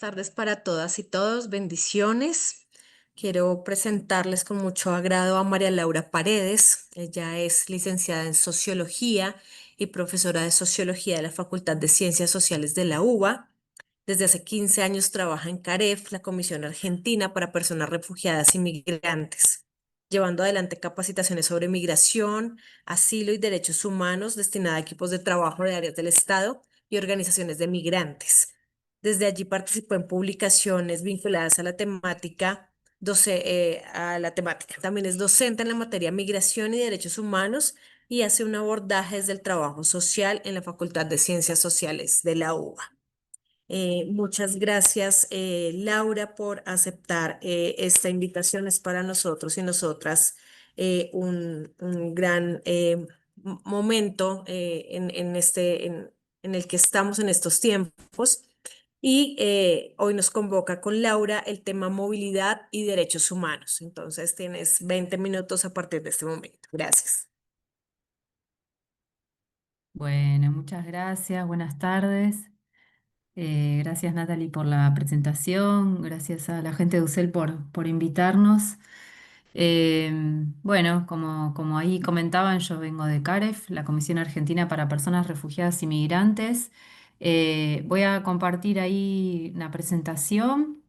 tardes para todas y todos. Bendiciones. Quiero presentarles con mucho agrado a María Laura Paredes. Ella es licenciada en Sociología y profesora de Sociología de la Facultad de Ciencias Sociales de la UBA. Desde hace 15 años trabaja en CAREF, la Comisión Argentina para Personas Refugiadas y Migrantes, llevando adelante capacitaciones sobre migración, asilo y derechos humanos destinada a equipos de trabajo de áreas del Estado y organizaciones de migrantes. Desde allí participó en publicaciones vinculadas a la temática, También es docente en la materia migración y derechos humanos y hace un abordaje desde el trabajo social en la Facultad de Ciencias Sociales de la UBA. Muchas gracias, Laura, por aceptar esta invitación. Es para nosotros y nosotras un gran momento en el que estamos en estos tiempos. Y hoy nos convoca con Laura el tema movilidad y derechos humanos. Entonces tienes 20 minutos a partir de este momento. Gracias. Bueno, muchas gracias, buenas tardes. Gracias Natalie por la presentación, gracias a la gente de UCEL por invitarnos. Eh, bueno, como ahí comentaban, yo vengo de CAREF, la Comisión Argentina para Personas Refugiadas y Migrantes. Voy a compartir ahí una presentación.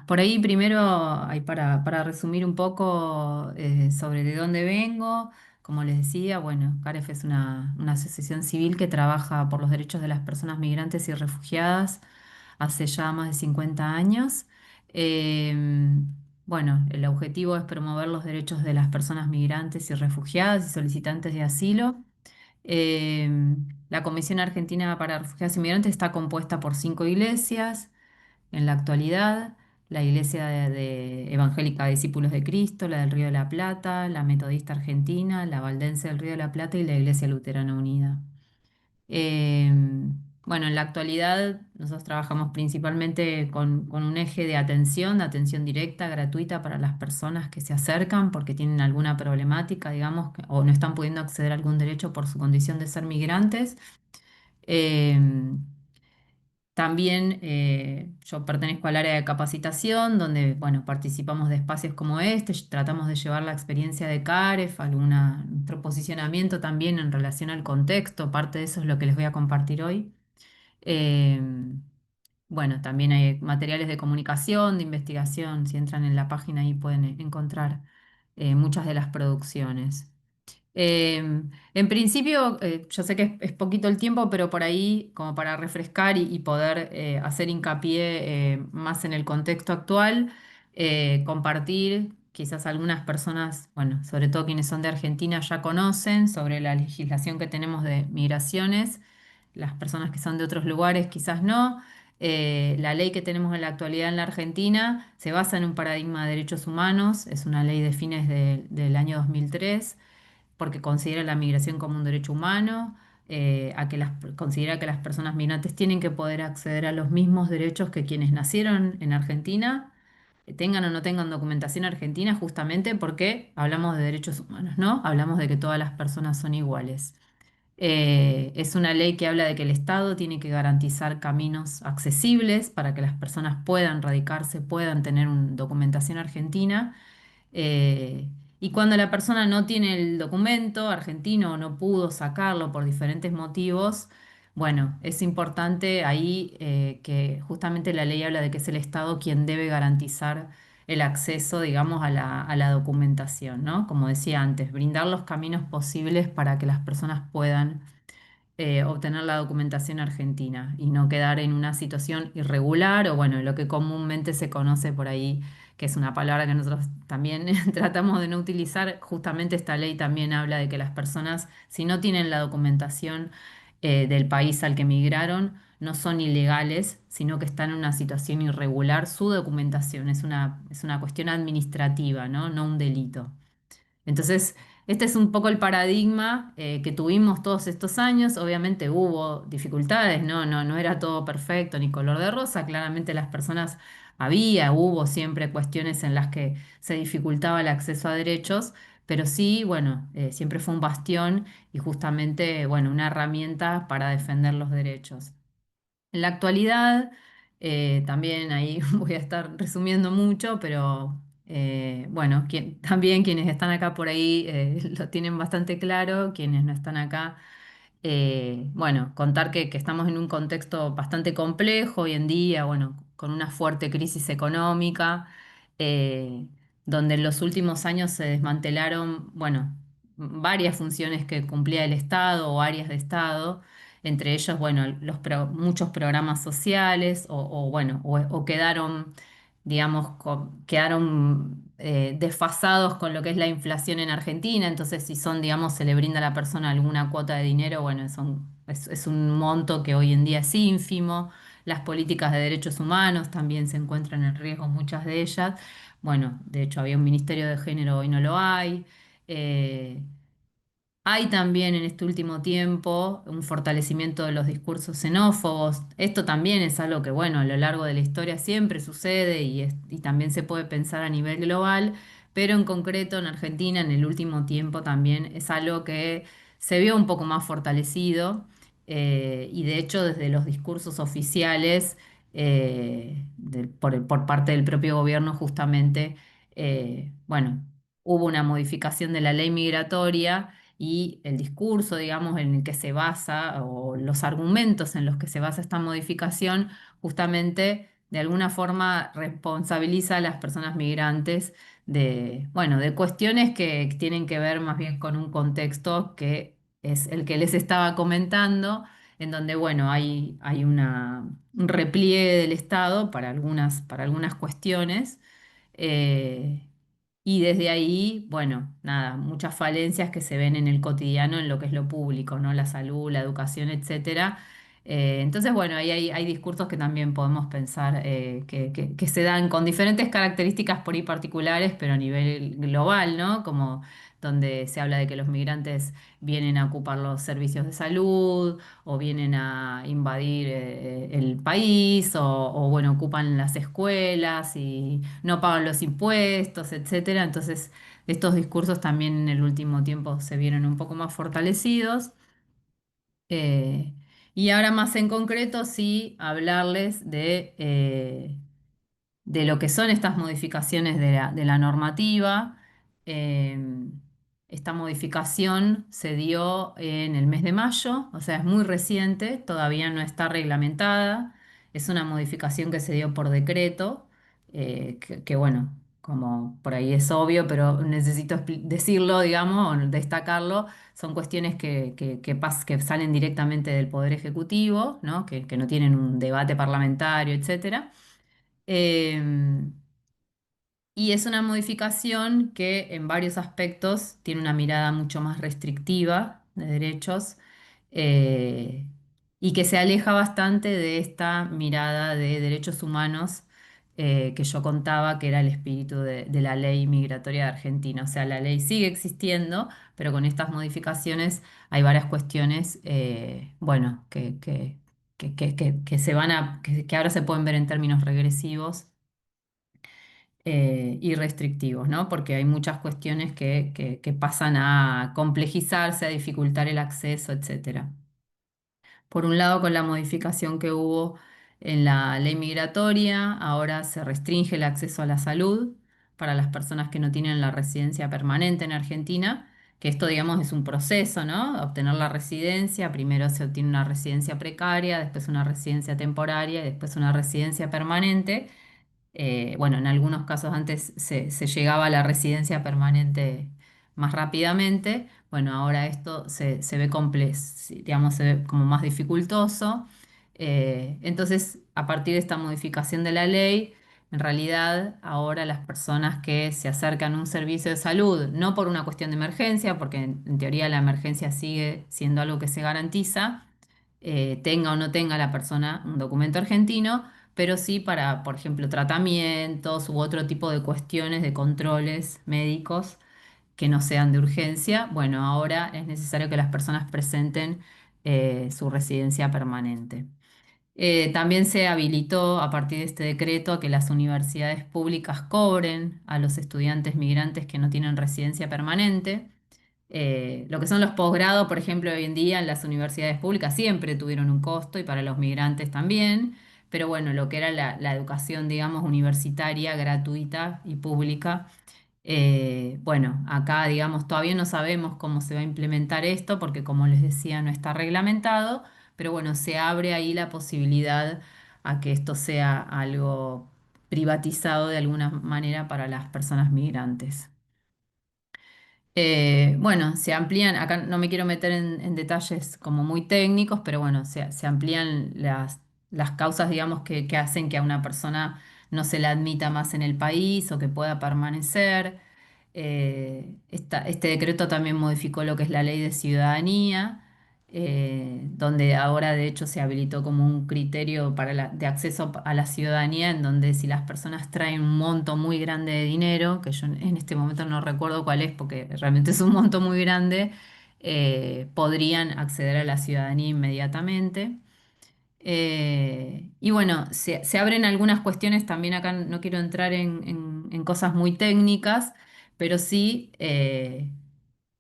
Por ahí primero, ahí para resumir un poco sobre de dónde vengo, como les decía, bueno, CAREF es una asociación civil que trabaja por los derechos de las personas migrantes y refugiadas hace ya más de 50 años. Eh, bueno, el objetivo es promover los derechos de las personas migrantes y refugiadas y solicitantes de asilo. Eh, la Comisión Argentina para Refugiados y Migrantes está compuesta por 5 iglesias en la actualidad: la Iglesia Evangélica de Discípulos de Cristo, la del Río de la Plata, la Metodista Argentina, la Valdense del Río de la Plata y la Iglesia Luterana Unida. Eh, bueno, en la actualidad nosotros trabajamos principalmente con un eje de atención directa, gratuita para las personas que se acercan porque tienen alguna problemática, digamos, o no están pudiendo acceder a algún derecho por su condición de ser migrantes. Eh, También yo pertenezco al área de capacitación, donde bueno, participamos de espacios como este, tratamos de llevar la experiencia de CAREF, nuestro posicionamiento también en relación al contexto, parte de eso es lo que les voy a compartir hoy. Eh, bueno, también hay materiales de comunicación, de investigación, si entran en la página ahí pueden encontrar muchas de las producciones. En principio, yo sé que es poquito el tiempo, pero por ahí, como para refrescar y poder hacer hincapié más en el contexto actual, compartir, quizás algunas personas, bueno, sobre todo quienes son de Argentina, ya conocen sobre la legislación que tenemos de migraciones, las personas que son de otros lugares quizás no. La ley que tenemos en la actualidad en la Argentina se basa en un paradigma de derechos humanos, es una ley de fines del año 2003 porque considera la migración como un derecho humano, considera que las personas migrantes tienen que poder acceder a los mismos derechos que quienes nacieron en Argentina, tengan o no tengan documentación argentina, justamente porque hablamos de derechos humanos, ¿no? Hablamos de que todas las personas son iguales. Es una ley que habla de que el Estado tiene que garantizar caminos accesibles para que las personas puedan radicarse, puedan tener una documentación argentina. eh, y cuando la persona no tiene el documento argentino o no pudo sacarlo por diferentes motivos, bueno, es importante ahí que justamente la ley habla de que es el Estado quien debe garantizar el acceso, digamos, a la documentación, ¿no? Como decía antes, brindar los caminos posibles para que las personas puedan obtener la documentación argentina y no quedar en una situación irregular o bueno, lo que comúnmente se conoce por ahí, que es una palabra que nosotros también tratamos de no utilizar. Justamente esta ley también habla de que las personas, si no tienen la documentación del país al que migraron, no son ilegales, sino que están en una situación irregular. Su documentación es una cuestión administrativa, ¿no? No un delito. Entonces, este es un poco el paradigma que tuvimos todos estos años. Obviamente hubo dificultades, no era todo perfecto ni color de rosa. Claramente las personas hubo siempre cuestiones en las que se dificultaba el acceso a derechos, pero sí, bueno, siempre fue un bastión y justamente, bueno, una herramienta para defender los derechos. En la actualidad, También ahí voy a estar resumiendo mucho, pero bueno, también quienes están acá por ahí lo tienen bastante claro, quienes no están acá, bueno, contar que estamos en un contexto bastante complejo hoy en día, bueno, con una fuerte crisis económica, eh, donde en los últimos años se desmantelaron, bueno, varias funciones que cumplía el Estado o áreas de Estado, entre ellos, bueno, muchos programas sociales bueno, o quedaron, digamos, quedaron desfasados con lo que es la inflación en Argentina. Entonces, si son, digamos, se le brinda a la persona alguna cuota de dinero, bueno, es un monto que hoy en día es ínfimo. Las políticas de derechos humanos también se encuentran en riesgo, muchas de ellas. Bueno, de hecho, había un ministerio de género, hoy no lo hay. Eh, Hay también en este último tiempo un fortalecimiento de los discursos xenófobos. Esto también es algo que, bueno, a lo largo de la historia siempre sucede y también se puede pensar a nivel global, pero en concreto en Argentina en el último tiempo también es algo que se vio un poco más fortalecido, y de hecho desde los discursos oficiales, por parte del propio gobierno justamente, bueno, hubo una modificación de la ley migratoria y el discurso, digamos, en el que se basa o los argumentos en los que se basa esta modificación, justamente de alguna forma responsabiliza a las personas migrantes de, bueno, de cuestiones que tienen que ver más bien con un contexto que es el que les estaba comentando, en donde, bueno, hay un repliegue del Estado para algunas cuestiones. eh, y desde ahí, bueno, nada, muchas falencias que se ven en el cotidiano, en lo que es lo público, ¿no? La salud, la educación, etcétera. Entonces, bueno, ahí hay discursos que también podemos pensar que se dan con diferentes características por ahí particulares, pero a nivel global, ¿no? Como donde se habla de que los migrantes vienen a ocupar los servicios de salud o vienen a invadir el país bueno, ocupan las escuelas y no pagan los impuestos, etcétera. Entonces, estos discursos también en el último tiempo se vieron un poco más fortalecidos. Eh, y ahora más en concreto, sí, hablarles de lo que son estas modificaciones de la normativa. Eh, Esta modificación se dio en el mes de mayo, o sea, es muy reciente, todavía no está reglamentada. Es una modificación que se dio por decreto, bueno, como por ahí es obvio, pero necesito decirlo, digamos, o destacarlo. Son cuestiones que salen directamente del Poder Ejecutivo, ¿no? Que no tienen un debate parlamentario, etcétera. Em, y es una modificación que en varios aspectos tiene una mirada mucho más restrictiva de derechos, eh, y que se aleja bastante de esta mirada de derechos humanos, que yo contaba que era el espíritu de la ley migratoria de Argentina. O sea, la ley sigue existiendo, pero con estas modificaciones hay varias cuestiones, bueno, que se van que ahora se pueden ver en términos regresivos, y restrictivos, ¿no? Porque hay muchas cuestiones que pasan a complejizarse, a dificultar el acceso, etcétera. Por un lado, con la modificación que hubo en la ley migratoria, ahora se restringe el acceso a la salud para las personas que no tienen la residencia permanente en Argentina, que esto, digamos, es un proceso, ¿no? Obtener la residencia, primero se obtiene una residencia precaria, después una residencia temporaria y después una residencia permanente. Bueno, en algunos casos antes se llegaba a la residencia permanente más rápidamente. Bueno, ahora esto se ve sí, digamos, se ve como más dificultoso. Entonces, a partir de esta modificación de la ley, en realidad ahora las personas que se acercan a un servicio de salud, no por una cuestión de emergencia, porque en teoría la emergencia sigue siendo algo que se garantiza, tenga o no tenga la persona un documento argentino, pero sí para, por ejemplo, tratamientos u otro tipo de cuestiones de controles médicos que no sean de urgencia. Bueno, ahora es necesario que las personas presenten su residencia permanente. También se habilitó a partir de este decreto a que las universidades públicas cobren a los estudiantes migrantes que no tienen residencia permanente. Lo que son los posgrados, por ejemplo, hoy en día en las universidades públicas siempre tuvieron un costo y para los migrantes también, pero bueno, lo que era la educación, digamos, universitaria, gratuita y pública. Bueno, acá, digamos, todavía no sabemos cómo se va a implementar esto porque, como les decía, no está reglamentado, pero bueno, se abre ahí la posibilidad a que esto sea algo privatizado de alguna manera para las personas migrantes. Bueno, se amplían, acá no me quiero meter en detalles como muy técnicos, pero bueno, se amplían las causas, digamos, que hacen que a una persona no se la admita más en el país o que pueda permanecer. Este decreto también modificó lo que es la ley de ciudadanía, donde ahora de hecho se habilitó como un criterio de acceso a la ciudadanía, en donde si las personas traen un monto muy grande de dinero, que yo en este momento no recuerdo cuál es porque realmente es un monto muy grande, podrían acceder a la ciudadanía inmediatamente. Y bueno, se abren algunas cuestiones, también acá no quiero entrar en cosas muy técnicas, pero sí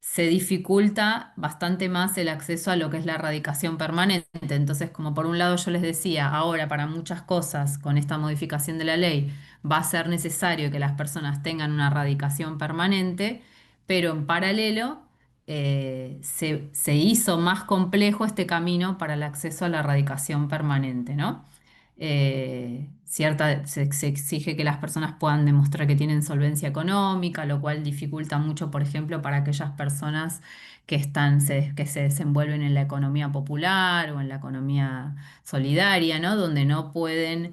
se dificulta bastante más el acceso a lo que es la radicación permanente. Entonces, como por un lado yo les decía, ahora para muchas cosas con esta modificación de la ley va a ser necesario que las personas tengan una radicación permanente, pero en paralelo se hizo más complejo este camino para el acceso a la radicación permanente, ¿no? Se exige que las personas puedan demostrar que tienen solvencia económica, lo cual dificulta mucho, por ejemplo, para aquellas personas que se desenvuelven en la economía popular o en la economía solidaria, ¿no? Donde no pueden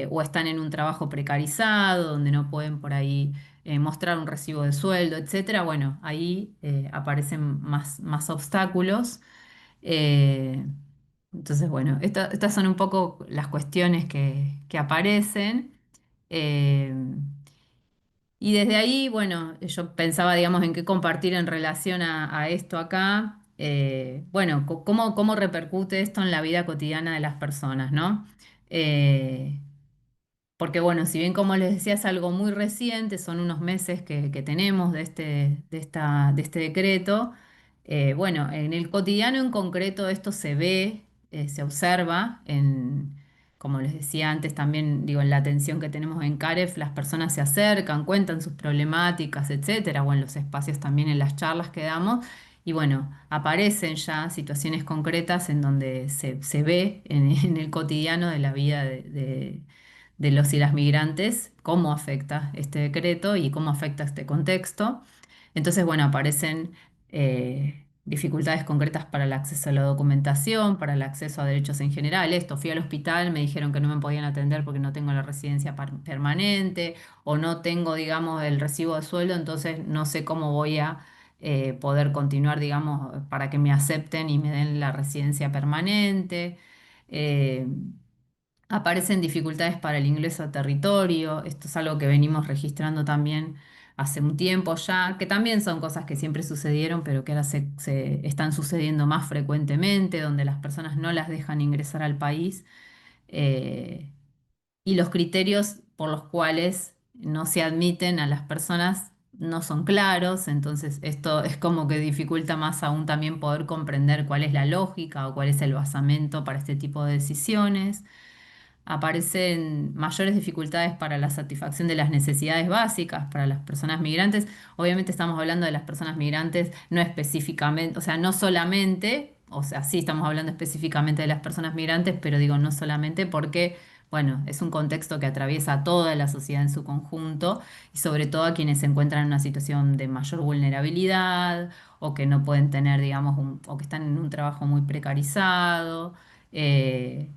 o están en un trabajo precarizado, donde no pueden por ahí mostrar un recibo de sueldo, etcétera. Bueno, ahí aparecen más obstáculos. Eh, entonces, bueno, estas son un poco las cuestiones que aparecen. Eh, y desde ahí, bueno, yo pensaba, digamos, en qué compartir en relación a esto acá. Bueno, cómo repercute esto en la vida cotidiana de las personas, ¿no? Eh, Porque bueno, si bien como les decía es algo muy reciente, son unos meses que tenemos de este decreto, bueno, en el cotidiano en concreto esto se ve, se observa, como les decía antes también, digo, en la atención que tenemos en CAREF, las personas se acercan, cuentan sus problemáticas, etcétera, o en los espacios también en las charlas que damos, y bueno, aparecen ya situaciones concretas en donde se ve en el cotidiano de la vida de los y las migrantes, cómo afecta este decreto y cómo afecta este contexto. Entonces, bueno, aparecen dificultades concretas para el acceso a la documentación, para el acceso a derechos en general. Esto, fui al hospital, me dijeron que no me podían atender porque no tengo la residencia permanente o no tengo, digamos, el recibo de sueldo, entonces no sé cómo voy a poder continuar, digamos, para que me acepten y me den la residencia permanente. Eh, Aparecen dificultades para el ingreso a territorio. Esto es algo que venimos registrando también hace un tiempo ya, que también son cosas que siempre sucedieron, pero que ahora se están sucediendo más frecuentemente, donde las personas no las dejan ingresar al país. eh, y los criterios por los cuales no se admiten a las personas no son claros, entonces esto es como que dificulta más aún también poder comprender cuál es la lógica o cuál es el basamento para este tipo de decisiones. Aparecen mayores dificultades para la satisfacción de las necesidades básicas para las personas migrantes. Obviamente estamos hablando de las personas migrantes no específicamente, o sea, no solamente, o sea, sí estamos hablando específicamente de las personas migrantes, pero digo no solamente porque, bueno, es un contexto que atraviesa a toda la sociedad en su conjunto y sobre todo a quienes se encuentran en una situación de mayor vulnerabilidad o que no pueden tener, digamos, o que están en un trabajo muy precarizado. eh,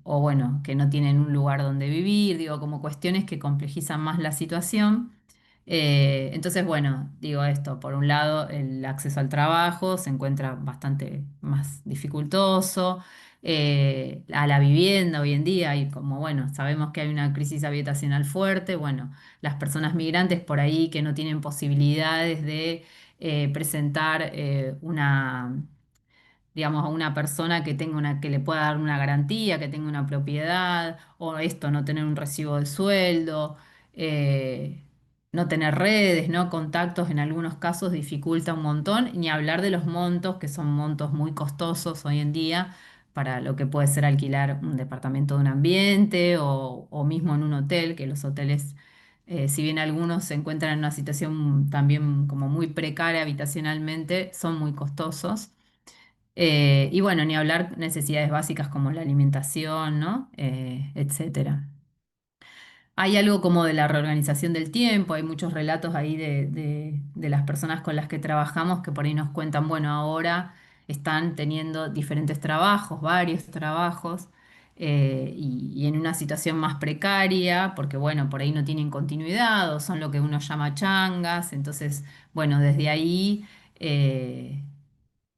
o bueno, que no tienen un lugar donde vivir, digo, como cuestiones que complejizan más la situación. Entonces, bueno, digo esto, por un lado, el acceso al trabajo se encuentra bastante más dificultoso, a la vivienda hoy en día, y como, bueno, sabemos que hay una crisis habitacional fuerte, bueno, las personas migrantes por ahí que no tienen posibilidades de presentar una digamos, a una persona que tenga que le pueda dar una garantía, que tenga una propiedad, o esto, no tener un recibo de sueldo, eh, no tener redes, ¿no? Contactos en algunos casos dificulta un montón, ni hablar de los montos, que son montos muy costosos hoy en día para lo que puede ser alquilar un departamento de un ambiente o mismo en un hotel, que los hoteles, si bien algunos se encuentran en una situación también como muy precaria habitacionalmente, son muy costosos. Y bueno, ni hablar necesidades básicas como la alimentación, ¿no? Etcétera. Hay algo como de la reorganización del tiempo, hay muchos relatos ahí de las personas con las que trabajamos que por ahí nos cuentan, bueno, ahora están teniendo diferentes trabajos, varios trabajos, y en una situación más precaria, porque bueno, por ahí no tienen continuidad o son lo que uno llama changas, entonces, bueno, desde ahí... eh,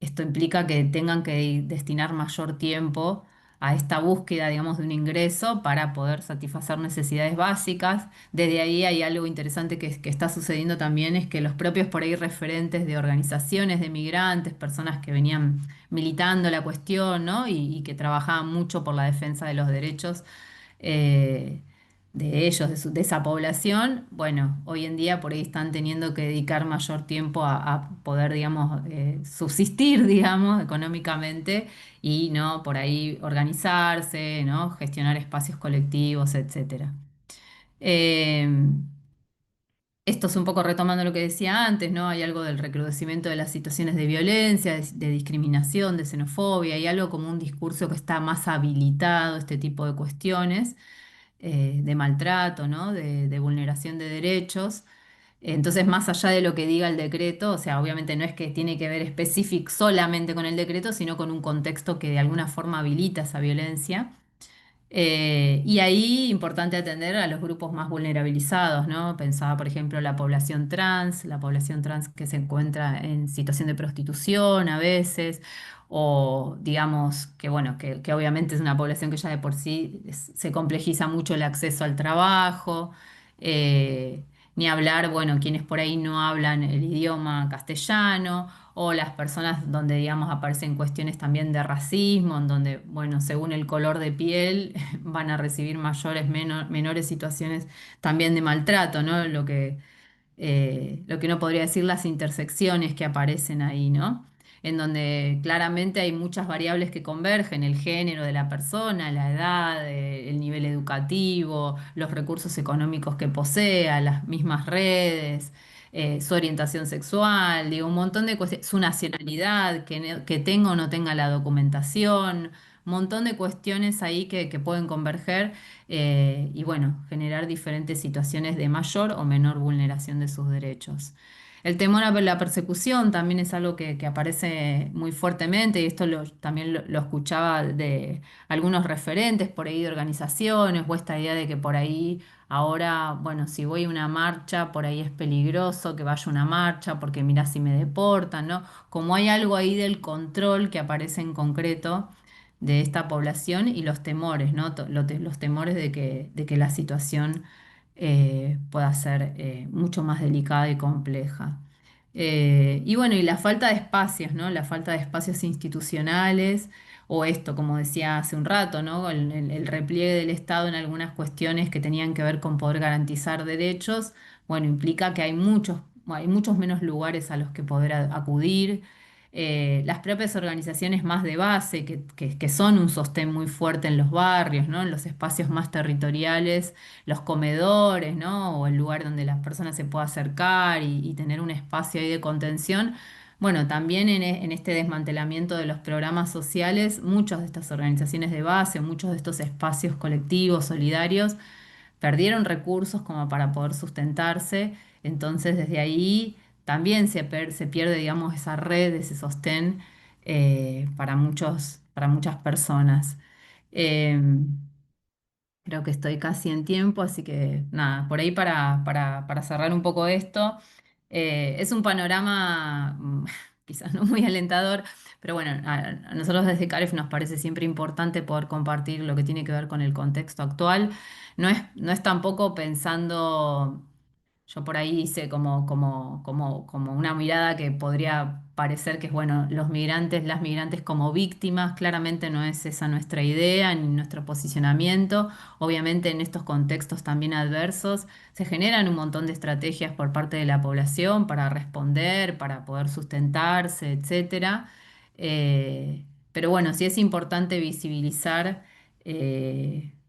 esto implica que tengan que destinar mayor tiempo a esta búsqueda, digamos, de un ingreso para poder satisfacer necesidades básicas. Desde ahí hay algo interesante que está sucediendo también, es que los propios por ahí referentes de organizaciones de migrantes, personas que venían militando la cuestión, ¿no? Y que trabajaban mucho por la defensa de los derechos, eh, de ellos, de esa población, bueno, hoy en día por ahí están teniendo que dedicar mayor tiempo a poder, digamos, subsistir, digamos, económicamente y no por ahí organizarse, ¿no? Gestionar espacios colectivos, etcétera. Eh, Esto es un poco retomando lo que decía antes, ¿no? Hay algo del recrudecimiento de las situaciones de violencia, de discriminación, de xenofobia, hay algo como un discurso que está más habilitado a este tipo de cuestiones, de maltrato, ¿no? De vulneración de derechos. Entonces, más allá de lo que diga el decreto, o sea, obviamente no es que tiene que ver específico solamente con el decreto, sino con un contexto que de alguna forma habilita esa violencia. Y ahí importante atender a los grupos más vulnerabilizados, ¿no? Pensaba, por ejemplo, la población trans que se encuentra en situación de prostitución a veces, o digamos que, bueno, que obviamente es una población que ya de por sí se complejiza mucho el acceso al trabajo, eh, ni hablar, bueno, quienes por ahí no hablan el idioma castellano o las personas donde, digamos, aparecen cuestiones también de racismo, en donde, bueno, según el color de piel van a recibir menores situaciones también de maltrato, ¿no? Lo que uno podría decir las intersecciones que aparecen ahí, ¿no? En donde claramente hay muchas variables que convergen, el género de la persona, la edad, el nivel educativo, los recursos económicos que posea, las mismas redes, su orientación sexual, digo, un montón de cuestiones, su nacionalidad, que tenga o no tenga la documentación, un montón de cuestiones ahí que pueden converger, y bueno, generar diferentes situaciones de mayor o menor vulneración de sus derechos. El temor a la persecución también es algo que aparece muy fuertemente y esto también lo escuchaba de algunos referentes por ahí de organizaciones o esta idea de que por ahí ahora, bueno, si voy a una marcha, por ahí es peligroso que vaya a una marcha porque mirá si me deportan, ¿no? Como hay algo ahí del control que aparece en concreto de esta población y los temores, ¿no? Los temores de que la situación pueda ser mucho más delicada y compleja. Y bueno, y la falta de espacios, ¿no? La falta de espacios institucionales, o esto, como decía hace un rato, ¿no? El repliegue del Estado en algunas cuestiones que tenían que ver con poder garantizar derechos, bueno, implica que hay muchos menos lugares a los que poder acudir. Las propias organizaciones más de base, que son un sostén muy fuerte en los barrios, ¿no? En los espacios más territoriales, los comedores, ¿no? O el lugar donde las personas se puedan acercar y tener un espacio ahí de contención. Bueno, también en este desmantelamiento de los programas sociales, muchas de estas organizaciones de base, muchos de estos espacios colectivos, solidarios, perdieron recursos como para poder sustentarse, entonces desde ahí también se pierde, digamos, esa red, ese sostén, para muchas personas. Em, Creo que estoy casi en tiempo, así que nada, por ahí para cerrar un poco esto, es un panorama quizás no muy alentador, pero bueno, a nosotros desde CAREF nos parece siempre importante poder compartir lo que tiene que ver con el contexto actual. No es tampoco pensando, yo por ahí hice como una mirada que podría parecer que es, bueno, los migrantes, las migrantes como víctimas, claramente no es esa nuestra idea ni nuestro posicionamiento. Obviamente en estos contextos también adversos se generan un montón de estrategias por parte de la población para responder, para poder sustentarse, etcétera. pero bueno, sí es importante visibilizar,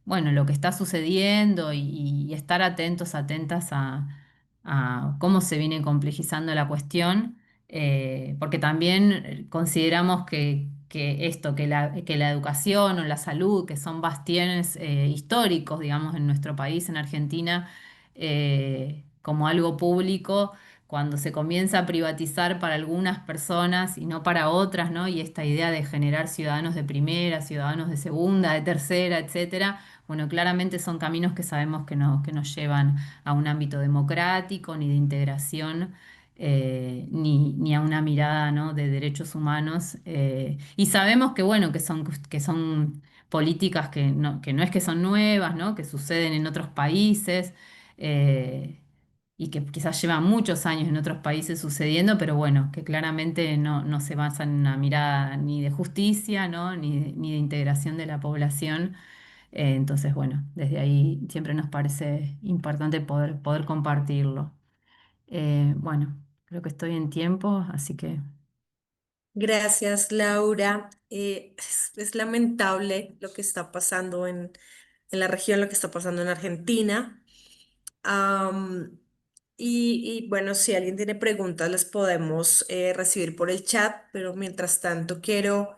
bueno, lo que está sucediendo y estar atentos, atentas a cómo se viene complejizando la cuestión, porque también consideramos que esto, que la educación o la salud, que son bastiones históricos, digamos, en nuestro país, en Argentina, como algo público, cuando se comienza a privatizar para algunas personas y no para otras, ¿no? Y esta idea de generar ciudadanos de primera, ciudadanos de segunda, de tercera, etcétera, bueno, claramente son caminos que sabemos que nos llevan a un ámbito democrático, ni de integración, ni a una mirada, ¿no? de derechos humanos. Y sabemos que, bueno, que son políticas que no es que son nuevas, ¿no? Que suceden en otros países. Y que quizás llevan muchos años en otros países sucediendo, pero bueno, que claramente no se basa en una mirada ni de justicia, ¿no? Ni de integración de la población. Entonces, bueno, desde ahí siempre nos parece importante poder compartirlo. Bueno, creo que estoy en tiempo, así que Gracias, Laura. Es lamentable lo que está pasando en la región, lo que está pasando en Argentina. Am, y bueno, si alguien tiene preguntas, las podemos recibir por el chat, pero mientras tanto quiero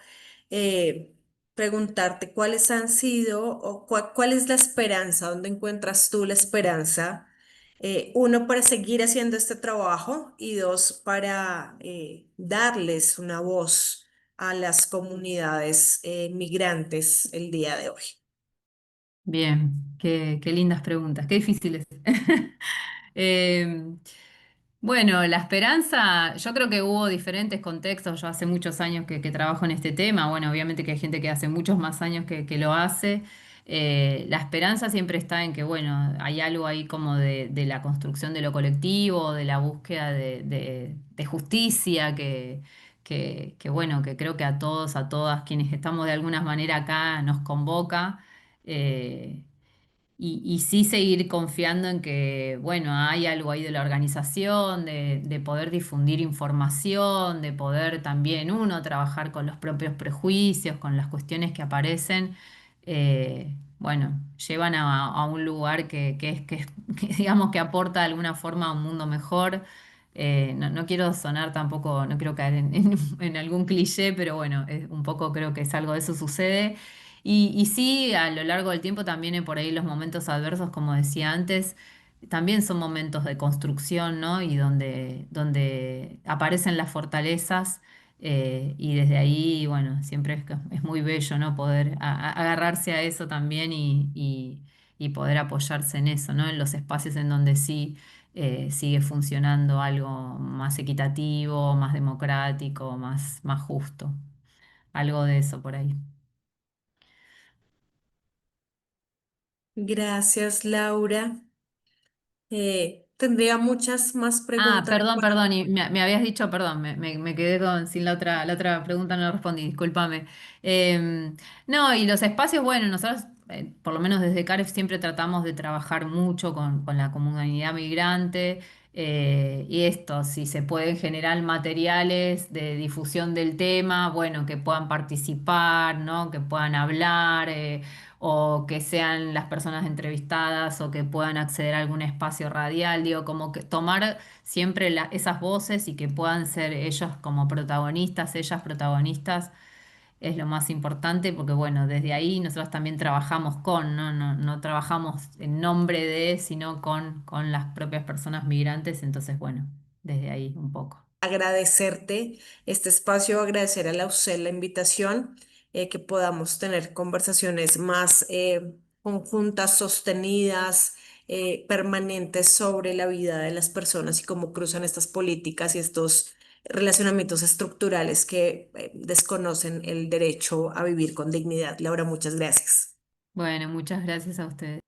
eh, preguntarte cuáles han sido o cuál es la esperanza, dónde encuentras tú la esperanza, uno, para seguir haciendo este trabajo y dos, para darles una voz a las comunidades migrantes el día de hoy. bien, qué lindas preguntas, qué difíciles. Eh, Bueno, la esperanza, yo creo que hubo diferentes contextos. Yo hace muchos años que trabajo en este tema. Bueno, obviamente que hay gente que hace muchos más años que lo hace. La esperanza siempre está en que, bueno, hay algo ahí como de la construcción de lo colectivo, de la búsqueda de justicia, bueno, que creo que a todos, a todas quienes estamos de alguna manera acá nos convoca. Eh, y sí seguir confiando en que, bueno, hay algo ahí de la organización, de poder difundir información, de poder también uno trabajar con los propios prejuicios, con las cuestiones que aparecen, bueno, llevan a un lugar que digamos que aporta de alguna forma a un mundo mejor. No quiero sonar tampoco, no quiero caer en algún cliché, pero bueno, un poco creo que es algo de eso sucede. Y sí, a lo largo del tiempo también por ahí los momentos adversos, como decía antes, también son momentos de construcción, ¿no? Y donde aparecen las fortalezas, y desde ahí, bueno, siempre es muy bello, ¿no? Poder agarrarse a eso también y poder apoyarse en eso, ¿no? En los espacios en donde sí sigue funcionando algo más equitativo, más democrático, más justo. Algo de eso por ahí. Gracias, Laura. Tendría muchas más Ah, preguntas. perdón, y me habías dicho, perdón, me quedé sin la otra pregunta, no la respondí, discúlpame. No, y los espacios, bueno, nosotros, por lo menos desde CAREF, siempre tratamos de trabajar mucho con la comunidad migrante, y esto, si se pueden generar materiales de difusión del tema, bueno, que puedan participar, ¿no? Que puedan hablar. O que sean las personas entrevistadas o que puedan acceder a algún espacio radial, digo, como que tomar siempre esas voces y que puedan ser ellos como protagonistas, ellas protagonistas, es lo más importante porque, bueno, desde ahí nosotros también trabajamos no trabajamos en nombre de, sino con las propias personas migrantes, entonces, bueno, desde ahí un poco. Agradecerte este espacio, agradecer a la UCEL la invitación, que podamos tener conversaciones más conjuntas, sostenidas, permanentes sobre la vida de las personas y cómo cruzan estas políticas y estos relacionamientos estructurales que desconocen el derecho a vivir con dignidad. Laura, muchas gracias. Bueno, muchas gracias a ustedes.